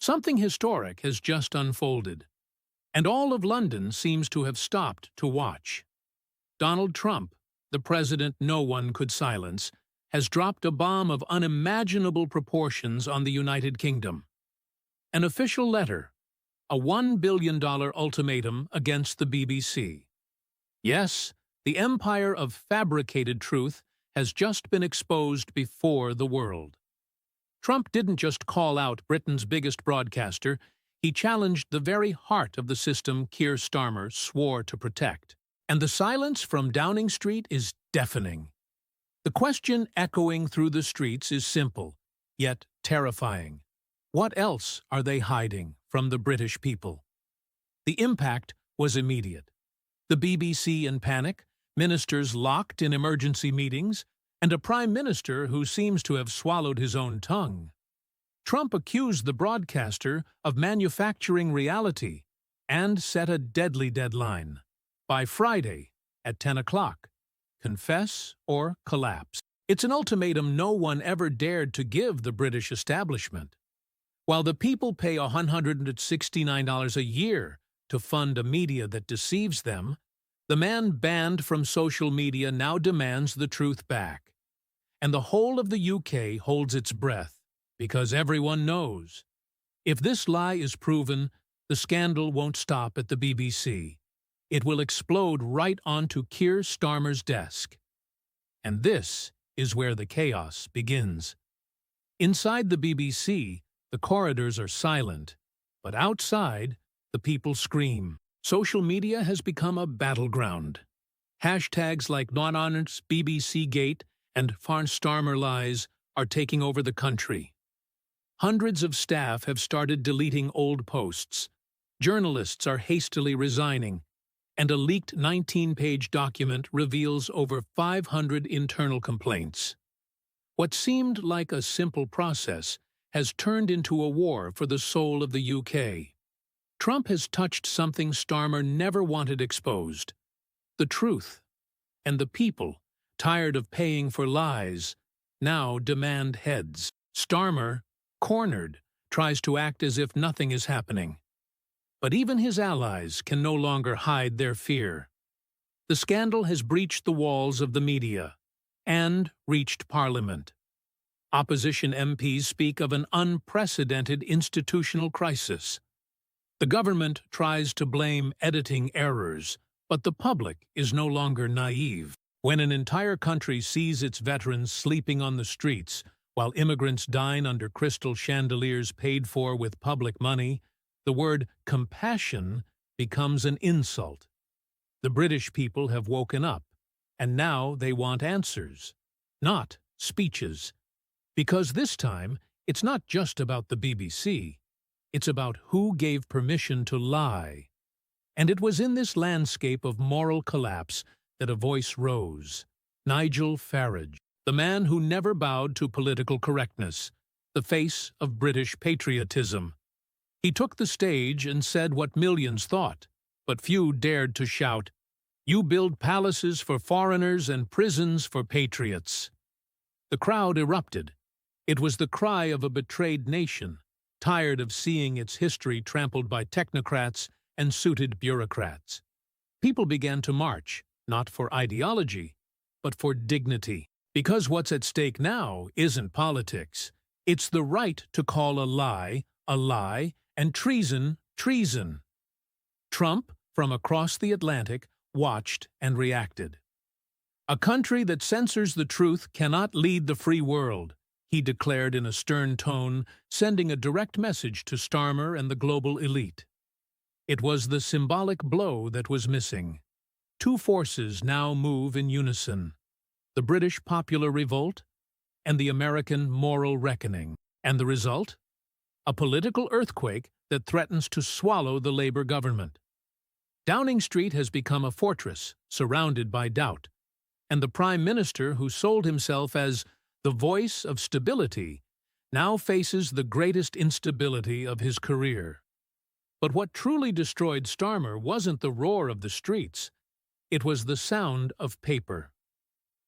Something historic has just unfolded, and all of London seems to have stopped to watch. Donald Trump, the president no one could silence, has dropped a bomb of unimaginable proportions on the United Kingdom. An official letter, a $1 billion ultimatum against the BBC. Yes, the empire of fabricated truth has just been exposed before the world. Trump didn't just call out Britain's biggest broadcaster, he challenged the very heart of the system Keir Starmer swore to protect. And the silence from Downing Street is deafening. The question echoing through the streets is simple, yet terrifying. What else are they hiding from the British people? The impact was immediate. The BBC in panic, ministers locked in emergency meetings, and a prime minister who seems to have swallowed his own tongue. Trump accused the broadcaster of manufacturing reality and set a deadly deadline. By Friday, at 10 o'clock, confess or collapse. It's an ultimatum no one ever dared to give the British establishment. While the people pay $169 a year to fund a media that deceives them, the man banned from social media now demands the truth back. And the whole of the UK holds its breath, because everyone knows. If this lie is proven, the scandal won't stop at the BBC. It will explode right onto Keir Starmer's desk. And this is where the chaos begins. Inside the BBC, the corridors are silent, but outside, the people scream. Social media has become a battleground. Hashtags like Not Honest BBC Gate and Farn Starmer Lies are taking over the country. Hundreds of staff have started deleting old posts. Journalists are hastily resigning, and a leaked 19-page document reveals over 500 internal complaints. What seemed like a simple process has turned into a war for the soul of the UK. Trump has touched something Starmer never wanted exposed: the truth. And the people, tired of paying for lies, now demand heads. Starmer, cornered, tries to act as if nothing is happening. But even his allies can no longer hide their fear. The scandal has breached the walls of the media and reached Parliament. Opposition MPs speak of an unprecedented institutional crisis. The government tries to blame editing errors, but the public is no longer naive. When an entire country sees its veterans sleeping on the streets while immigrants dine under crystal chandeliers paid for with public money, the word compassion becomes an insult. The British people have woken up, and now they want answers, not speeches. Because this time, it's not just about the BBC, it's about who gave permission to lie. And it was in this landscape of moral collapse that a voice rose. Nigel Farage, the man who never bowed to political correctness, the face of British patriotism. He took the stage and said what millions thought, but few dared to shout, "You build palaces for foreigners and prisons for patriots." The crowd erupted. It was the cry of a betrayed nation, tired of seeing its history trampled by technocrats and suited bureaucrats. People began to march, not for ideology, but for dignity. Because what's at stake now isn't politics. It's the right to call a lie, and treason, treason. Trump, from across the Atlantic, watched and reacted. "A country that censors the truth cannot lead the free world," he declared in a stern tone, sending a direct message to Starmer and the global elite. It was the symbolic blow that was missing. Two forces now move in unison: the British popular revolt and the American moral reckoning. And the result? A political earthquake that threatens to swallow the Labour government. Downing Street has become a fortress surrounded by doubt, and the Prime Minister, who sold himself as the voice of stability, now faces the greatest instability of his career. But what truly destroyed Starmer wasn't the roar of the streets, it was the sound of paper.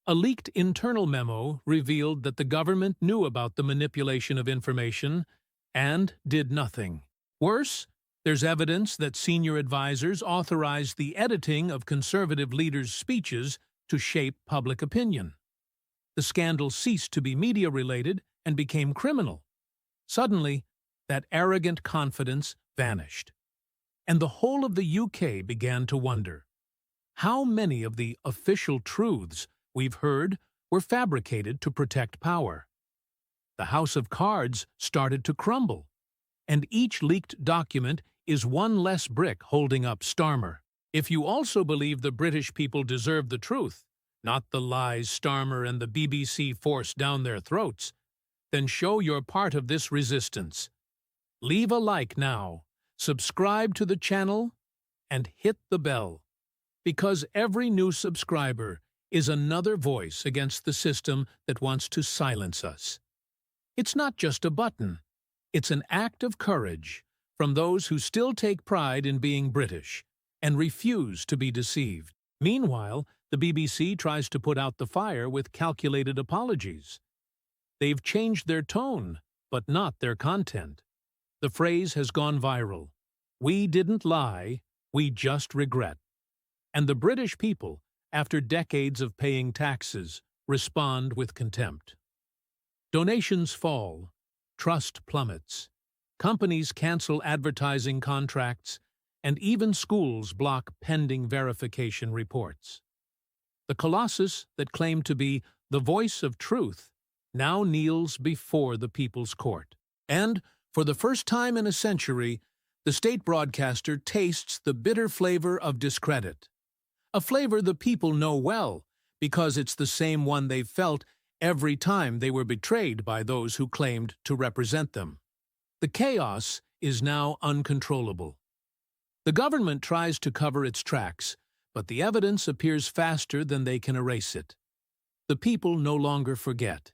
A leaked internal memo revealed that the government knew about the manipulation of information and did nothing. Worse, there's evidence that senior advisors authorized the editing of conservative leaders' speeches to shape public opinion. The scandal ceased to be media-related and became criminal. Suddenly, that arrogant confidence vanished. And the whole of the UK began to wonder, how many of the official truths we've heard were fabricated to protect power? The house of cards started to crumble, and each leaked document is one less brick holding up Starmer. If you also believe the British people deserve the truth, not the lies Starmer and the BBC forced down their throats, then show you're part of this resistance. Leave a like now, subscribe to the channel, and hit the bell, because every new subscriber is another voice against the system that wants to silence us. It's not just a button, it's an act of courage from those who still take pride in being British and refuse to be deceived. Meanwhile, the BBC tries to put out the fire with calculated apologies. They've changed their tone, but not their content. The phrase has gone viral. We didn't lie, we just regret. And the British people, after decades of paying taxes, respond with contempt. Donations fall, trust plummets, companies cancel advertising contracts, and even schools block pending verification reports. The colossus that claimed to be the voice of truth now kneels before the people's court. And, for the first time in a century, the state broadcaster tastes the bitter flavor of discredit. A flavor the people know well, because it's the same one they've felt every time they were betrayed by those who claimed to represent them. The chaos is now uncontrollable. The government tries to cover its tracks, but the evidence appears faster than they can erase it. The people no longer forget.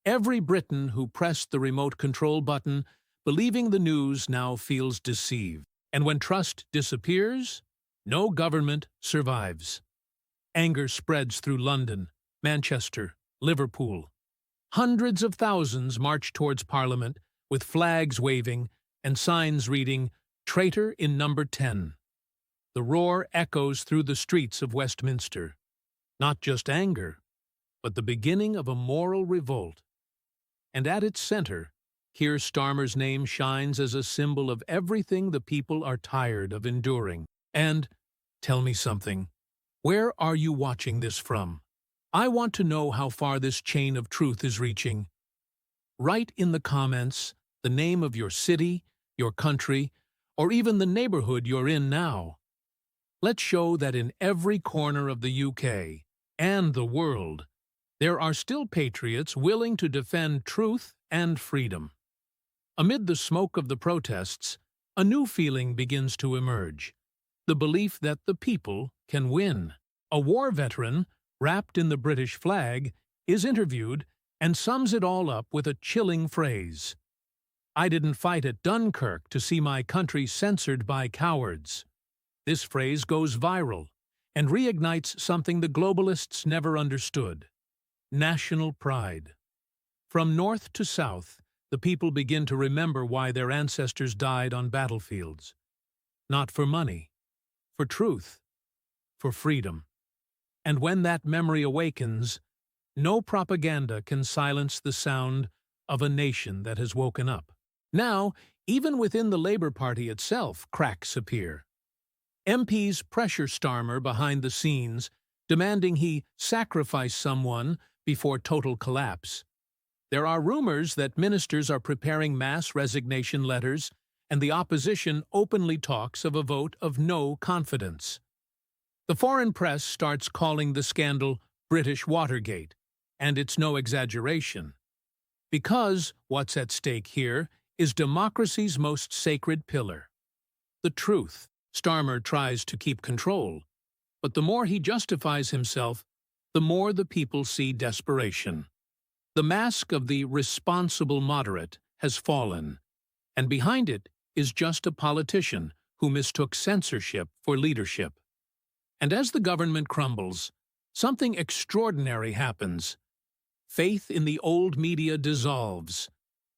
Every Briton who pressed the remote control button, believing the news, now feels deceived. And when trust disappears, no government survives. Anger spreads through London, Manchester, Liverpool. Hundreds of thousands march towards Parliament with flags waving and signs reading, "Traitor in number 10." The roar echoes through the streets of Westminster. Not just anger, but the beginning of a moral revolt. And at its center, Keir Starmer's name shines as a symbol of everything the people are tired of enduring. And, tell me something, where are you watching this from? I want to know how far this chain of truth is reaching. Write in the comments the name of your city, your country, or even the neighborhood you're in now. Let's show that in every corner of the UK and the world, there are still patriots willing to defend truth and freedom. Amid the smoke of the protests, a new feeling begins to emerge, the belief that the people can win. A war veteran, wrapped in the British flag, is interviewed and sums it all up with a chilling phrase. "I didn't fight at Dunkirk to see my country censored by cowards." This phrase goes viral and reignites something the globalists never understood: national pride. From north to south, the people begin to remember why their ancestors died on battlefields. Not for money, for truth, for freedom. And when that memory awakens, no propaganda can silence the sound of a nation that has woken up. Now, even within the Labour Party itself, cracks appear. MPs pressure Starmer behind the scenes, demanding he sacrifice someone before total collapse. There are rumors that ministers are preparing mass resignation letters, and the opposition openly talks of a vote of no confidence. The foreign press starts calling the scandal British Watergate, and it's no exaggeration. Because what's at stake here is democracy's most sacred pillar: the truth. Starmer tries to keep control, but the more he justifies himself, the more the people see desperation. The mask of the responsible moderate has fallen, and behind it is just a politician who mistook censorship for leadership. And as the government crumbles, something extraordinary happens. Faith in the old media dissolves.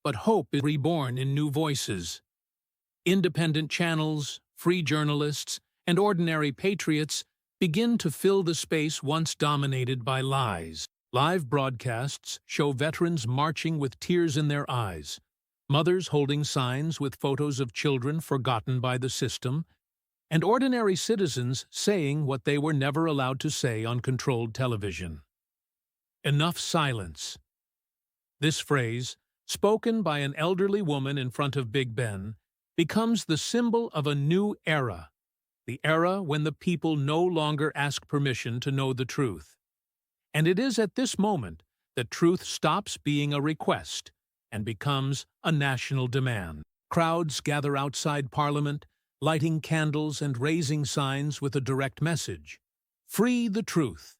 but hope is reborn in new voices. Independent channels, free journalists, and ordinary patriots begin to fill the space once dominated by lies. Live broadcasts show veterans marching with tears in their eyes, mothers holding signs with photos of children forgotten by the system, and ordinary citizens saying what they were never allowed to say on controlled television. Enough silence. This phrase, spoken by an elderly woman in front of Big Ben, becomes the symbol of a new era, the era when the people no longer ask permission to know the truth. And it is at this moment that truth stops being a request and becomes a national demand. Crowds gather outside Parliament, lighting candles and raising signs with a direct message: free the truth.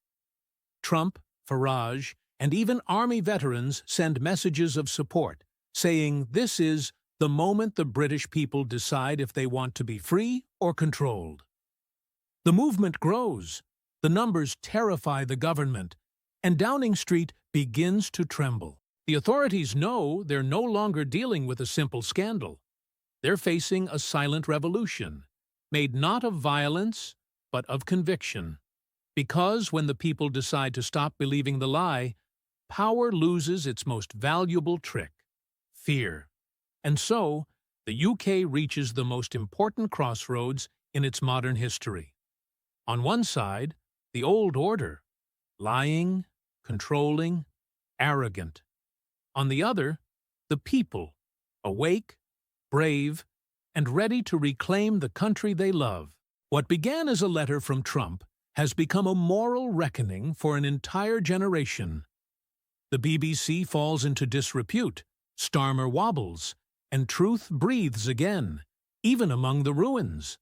Trump, Farage, and even Army veterans send messages of support, saying this is the moment the British people decide if they want to be free or controlled. The movement grows, the numbers terrify the government, and Downing Street begins to tremble. The authorities know they're no longer dealing with a simple scandal. They're facing a silent revolution, made not of violence, but of conviction. Because when the people decide to stop believing the lie, power loses its most valuable trick: fear. And so, the UK reaches the most important crossroads in its modern history. On one side, the old order, lying, controlling, arrogant. On the other, the people, awake, brave, and ready to reclaim the country they love. What began as a letter from Trump has become a moral reckoning for an entire generation. The BBC falls into disrepute, Starmer wobbles, and truth breathes again, even among the ruins.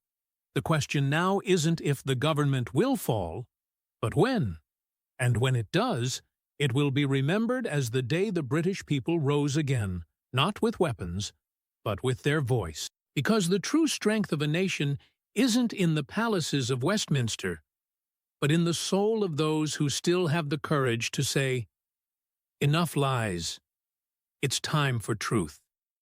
The question now isn't if the government will fall, but when. And when it does, it will be remembered as the day the British people rose again, not with weapons, but with their voice. Because the true strength of a nation isn't in the palaces of Westminster, but in the soul of those who still have the courage to say, enough lies. It's time for truth.